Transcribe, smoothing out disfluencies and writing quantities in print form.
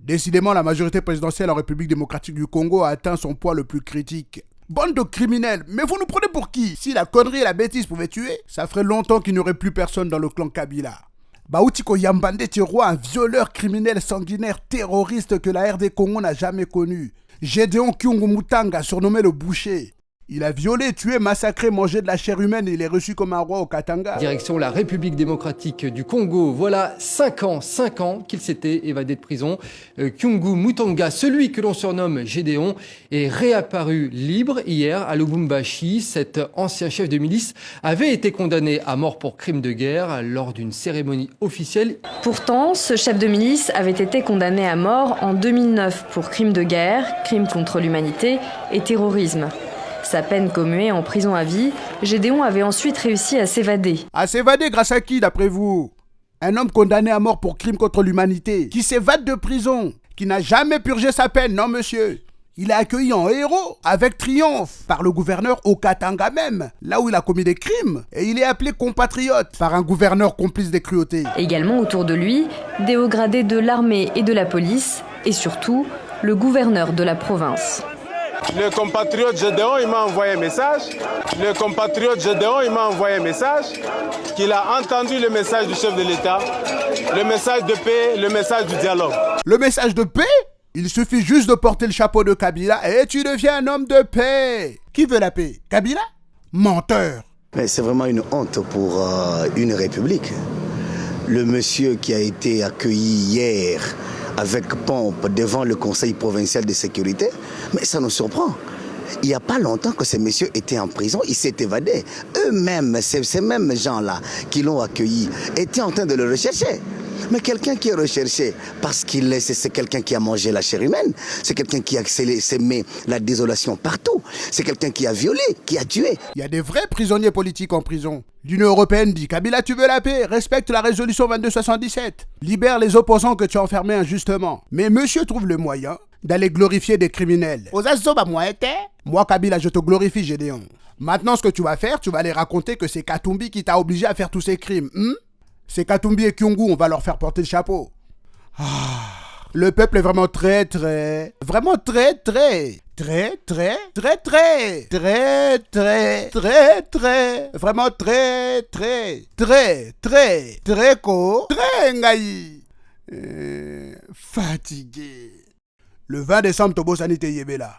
Décidément, la majorité présidentielle en République démocratique du Congo a atteint son poids le plus critique. Bande de criminels, mais vous nous prenez pour qui? Si la connerie et la bêtise pouvaient tuer, ça ferait longtemps qu'il n'y aurait plus personne dans le clan Kabila. Baoutiko Yambande Tiroua, un violeur criminel sanguinaire terroriste que la RD Congo n'a jamais connu. Gédéon Kyungu Mutanga, surnommé le boucher. Il a violé, tué, massacré, mangé de la chair humaine et il est reçu comme un roi au Katanga. Direction la République démocratique du Congo. Voilà 5 ans qu'il s'était évadé de prison. Kyungu Mutanga, celui que l'on surnomme Gédéon, est réapparu libre hier à Lubumbashi. Cet ancien chef de milice avait été condamné à mort pour crime de guerre lors d'une cérémonie officielle. Pourtant, ce chef de milice avait été condamné à mort en 2009 pour crime de guerre, crime contre l'humanité et terrorisme. Sa peine commuée en prison à vie, Gédéon avait ensuite réussi à s'évader. À s'évader grâce à qui, d'après vous? Un homme condamné à mort pour crime contre l'humanité, qui s'évade de prison, qui n'a jamais purgé sa peine, non monsieur. Il est accueilli en héros, avec triomphe, par le gouverneur au Katanga même, là où il a commis des crimes. Et il est appelé compatriote par un gouverneur complice des cruautés. Également autour de lui, des hauts gradés de l'armée et de la police, et surtout, le gouverneur de la province. Le compatriote Gédéon, il m'a envoyé un message. Le compatriote Gédéon, il m'a envoyé un message qu'il a entendu le message du chef de l'État, le message de paix, le message du dialogue. Le message de paix? Il suffit juste de porter le chapeau de Kabila et tu deviens un homme de paix. Qui veut la paix? Kabila? Menteur. Mais c'est vraiment une honte pour une république. Le monsieur qui a été accueilli hier avec pompe devant le Conseil provincial de sécurité, mais ça nous surprend. Il n'y a pas longtemps que ces messieurs étaient en prison, ils s'est évadé. Eux-mêmes, ces mêmes gens-là qui l'ont accueilli, étaient en train de le rechercher. Mais quelqu'un qui est recherché parce qu'il c'est quelqu'un qui a mangé la chair humaine, c'est quelqu'un qui a sémé la désolation partout, c'est quelqu'un qui a violé, qui a tué. Il y a des vrais prisonniers politiques en prison. L'Union européenne dit: Kabila, tu veux la paix, respecte la résolution 2277. Libère les opposants que tu as enfermés injustement. Mais monsieur trouve le moyen d'aller glorifier des criminels. Moi, Kabila, je te glorifie, Gédéon. Maintenant, ce que tu vas faire, tu vas aller raconter que c'est Katumbi qui t'a obligé à faire tous ces crimes. C'est Katumbi et Kyungu, on va leur faire porter le chapeau. Le peuple est vraiment très, vraiment très, vraiment très ngai. Fatigué. Le 20 décembre, Tobo Sanité Yebela.